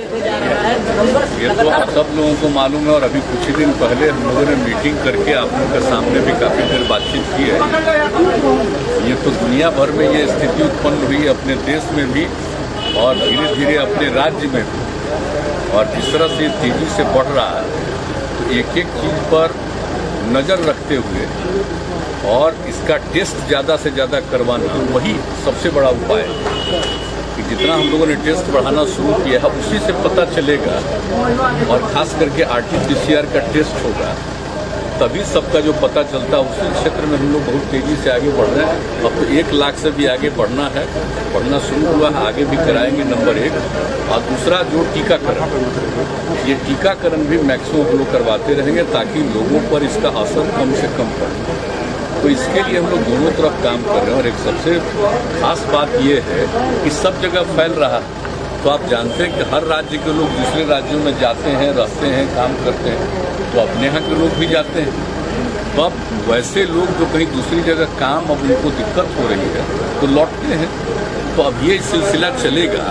ये तो आप सब लोगों को मालूम है और अभी कुछ ही दिन पहले हम लोगों ने मीटिंग करके आप लोगों के सामने भी काफ़ी देर बातचीत की है। ये तो दुनिया भर में ये स्थिति उत्पन्न हुई, अपने देश में भी और धीरे धीरे अपने राज्य में भी, और जिस तरह से तेजी से बढ़ रहा है तो एक एक चीज़ पर नज़र रखते हुए और इसका टेस्ट ज़्यादा से ज़्यादा करवाना वही सबसे बड़ा उपाय है कि जितना हम लोगों ने टेस्ट बढ़ाना शुरू किया है उसी से पता चलेगा, और ख़ास करके RT-PCR का टेस्ट होगा तभी सबका जो पता चलता है। उसी क्षेत्र में हम लोग बहुत तेज़ी से आगे बढ़ रहे हैं। अब तो 1 लाख से भी आगे बढ़ना है, बढ़ना शुरू हुआ है, आगे भी कराएंगे नंबर 1। और दूसरा जो टीकाकरण, ये टीकाकरण भी मैक्सिमम हम लोग करवाते रहेंगे ताकि लोगों पर इसका असर कम से कम पड़े। तो इसके लिए हम लोग दोनों तरफ काम कर रहे हैं। और एक सबसे खास बात ये है कि सब जगह फैल रहा है, तो आप जानते हैं कि हर राज्य के लोग दूसरे राज्यों में जाते हैं, रहते हैं, काम करते हैं, तो अपने यहाँ के लोग भी जाते हैं। तो अब वैसे लोग जो कहीं दूसरी जगह काम अब उनको दिक्कत हो रही है तो लौटते हैं। तो अब ये सिलसिला चलेगा,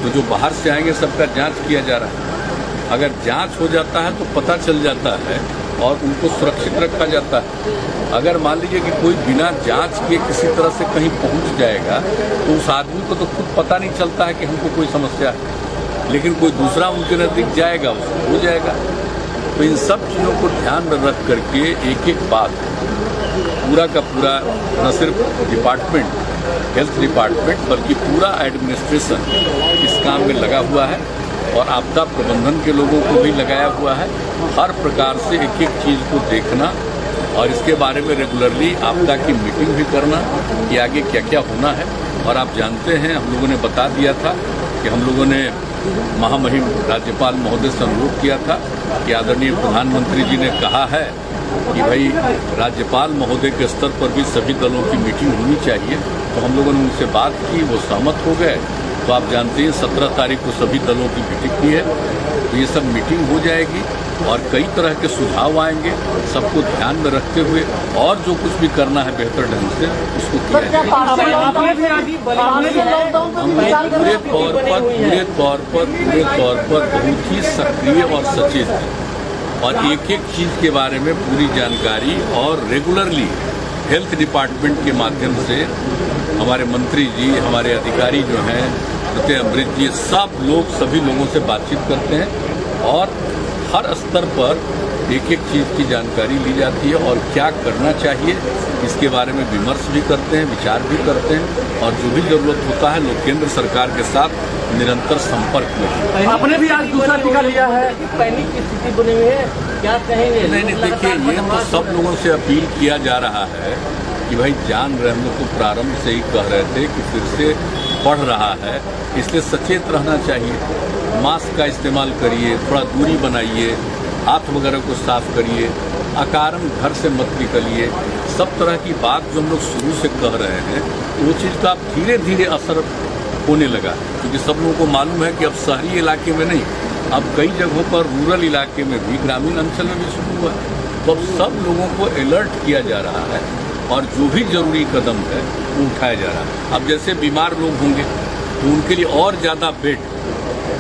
तो जो बाहर से आएंगे सबका जांच किया जा रहा है। अगर जांच हो जाता है तो पता चल जाता है और उनको सुरक्षित रखा जाता है। अगर मान लीजिए कि कोई बिना जांच के किसी तरह से कहीं पहुंच जाएगा तो उस आदमी को तो खुद पता नहीं चलता है कि हमको कोई समस्या है, लेकिन कोई दूसरा उनके नज़दीक जाएगा उसको हो जाएगा। तो इन सब चीज़ों को ध्यान में रख करके एक एक बात पूरा का पूरा न सिर्फ डिपार्टमेंट, हेल्थ डिपार्टमेंट, बल्कि पूरा एडमिनिस्ट्रेशन इस काम में लगा हुआ है और आपदा प्रबंधन के लोगों को भी लगाया हुआ है। हर प्रकार से एक एक चीज़ को देखना और इसके बारे में रेगुलरली आपदा की मीटिंग भी करना कि आगे क्या क्या होना है। और आप जानते हैं हम लोगों ने बता दिया था कि हम लोगों ने महामहिम राज्यपाल महोदय से अनुरोध किया था कि आदरणीय प्रधानमंत्री जी ने कहा है कि भाई राज्यपाल महोदय के स्तर पर भी सभी दलों की मीटिंग होनी चाहिए। तो हम लोगों ने उनसे बात की, वो सहमत हो गए। तो आप जानते हैं 17 तारीख को सभी दलों की मीटिंग की है, तो ये सब मीटिंग हो जाएगी और कई तरह के सुझाव आएंगे, सबको ध्यान में रखते हुए और जो कुछ भी करना है बेहतर ढंग से उसको किया जाएगा। हम पूरे तौर पर बहुत ही सक्रिय और सचेत हैं और एक एक चीज़ के बारे में पूरी जानकारी और रेगुलरली हेल्थ डिपार्टमेंट के माध्यम से हमारे मंत्री जी, हमारे अधिकारी जो हैं, प्रत्यय अमृत जी, सब लोग सभी लोगों से बातचीत करते हैं और हर स्तर पर एक एक चीज़ की जानकारी ली जाती है और क्या करना चाहिए इसके बारे में विमर्श भी करते हैं, विचार भी करते हैं और जो भी जरूरत होता है लोग केंद्र सरकार के साथ निरंतर संपर्क में। आपने भी आज दूसरा टीका लिया है, पैनिक की स्थिति बनी हुई है, क्या कहेंगे? नहीं, देखिए ये तो सब लोगों से अपील किया जा रहा है कि भाई जान रहे, हम लोग तो प्रारंभ से ही कह रहे थे कि फिर से बढ़ रहा है, इसलिए सचेत रहना चाहिए। मास्क का इस्तेमाल करिए, थोड़ा दूरी बनाइए, हाथ वगैरह को साफ करिए, अकारण घर से मत निकलिए। सब तरह की बात जो हम लोग शुरू से कह रहे हैं वो चीज़ का धीरे धीरे असर होने लगा, क्योंकि सब लोगों को मालूम है कि अब शहरी इलाके में नहीं, अब कई जगहों पर रूरल इलाके में भी, ग्रामीण अंचल में भी शुरू हुआ। तो अब सब लोगों को अलर्ट किया जा रहा है और जो भी जरूरी कदम है वो उठाया जा रहा है। अब जैसे बीमार लोग होंगे तो उनके लिए और ज़्यादा बेड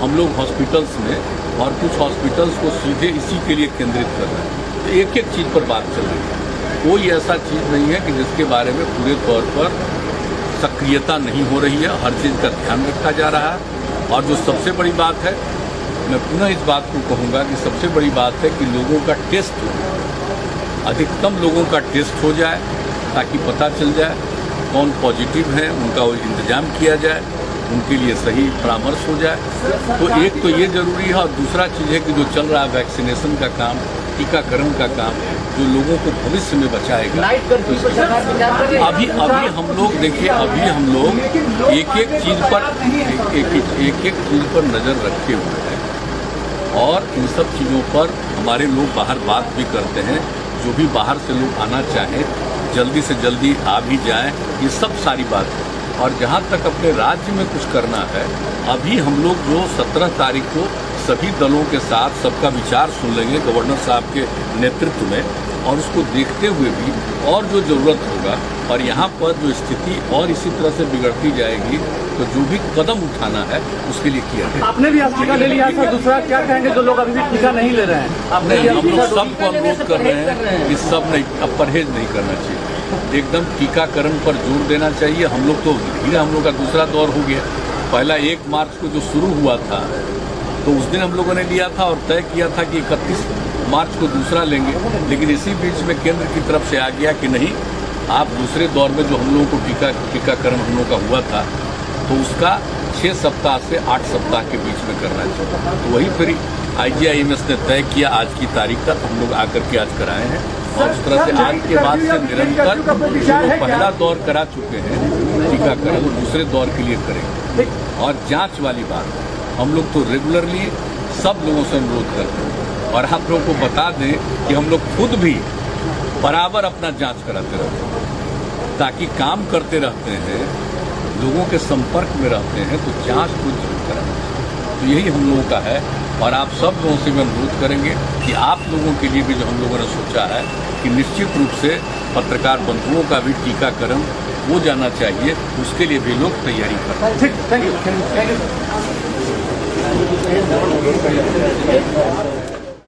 हम लोग हॉस्पिटल्स में और कुछ हॉस्पिटल्स को सीधे इसी के लिए केंद्रित कर रहे हैं। तो एक एक चीज़ पर बात चल रही है, कोई ऐसा चीज़ नहीं है कि जिसके बारे में पूरे तौर पर सक्रियता नहीं हो रही है। हर चीज़ का ध्यान रखा जा रहा है। और जो सबसे बड़ी बात है, मैं पुनः इस बात को कहूँगा कि सबसे बड़ी बात है कि लोगों का टेस्ट हो, अधिकतम लोगों का टेस्ट हो जाए ताकि पता चल जाए कौन पॉजिटिव है, उनका वो इंतजाम किया जाए, उनके लिए सही परामर्श हो जाए। तो एक तो ये जरूरी है और दूसरा चीज़ है कि जो चल रहा है वैक्सीनेशन का काम, टीकाकरण का काम, जो लोगों को भविष्य में बचाएगा। अभी हम लोग देखिए, अभी हम लोग एक एक चीज़ पर नज़र रखे हुए हैं और इन सब चीज़ों पर हमारे लोग बाहर बात भी करते हैं। जो भी बाहर से लोग आना चाहें जल्दी से जल्दी आ भी जाएं, ये सब सारी बात है। और जहाँ तक अपने राज्य में कुछ करना है, अभी हम लोग जो 17 तारीख को सभी दलों के साथ सबका विचार सुन लेंगे गवर्नर साहब के नेतृत्व में, और उसको देखते हुए भी और जो ज़रूरत होगा और यहाँ पर जो स्थिति और इसी तरह से बिगड़ती जाएगी तो जो भी कदम उठाना है उसके लिए किया जाए। आपने भी आज टीका ले लिया था, दूसरा क्या कहेंगे जो लोग अभी भी टीका नहीं ले रहे हैं? आपने भी हम आज लोग टीका सबको अनुरोध कर रहे हैं कि सब नहीं, अब परहेज नहीं करना चाहिए, एकदम टीकाकरण पर जोर देना चाहिए। हम लोग तो धीरे, हम लोग का दूसरा दौर हो गया। पहला 1 मार्च को जो शुरू हुआ था तो उस दिन हम लोगों ने लिया था और तय किया था कि 31 मार्च को दूसरा लेंगे, लेकिन इसी बीच में केंद्र की तरफ से आ गया कि नहीं, आप दूसरे दौर में जो हम लोगों को टीकाकरण हम लोगों का हुआ था तो उसका 6 सप्ताह से 8 सप्ताह के बीच में करना चाहिए। तो वही फिर IGIMS ने तय किया, आज की तारीख तक हम लोग आकर के आज कराए हैं और उस तरह से आज के बाद से निरंतर जो पहला दौर करा चुके हैं टीकाकरण दूसरे दौर के लिए करेंगे। और जांच वाली बात, हम लोग तो रेगुलरली सब लोगों से अनुरोध करते हैं और आप लोगों को बता दें कि हम लोग खुद भी बराबर अपना जांच कराते रहते हैं, ताकि काम करते रहते हैं, लोगों के संपर्क में रहते हैं, तो जांच को जरूर कराना चाहिए। तो यही हम लोगों का है और आप सब लोगों से मैं अनुरोध करेंगे कि आप लोगों के लिए भी जो हम लोगों ने सोचा है कि निश्चित रूप से पत्रकार बंधुओं का भी टीकाकरण हो जाना चाहिए, उसके लिए भी लोग तैयारी कर रहे हैं। ठीक, थैंक यू।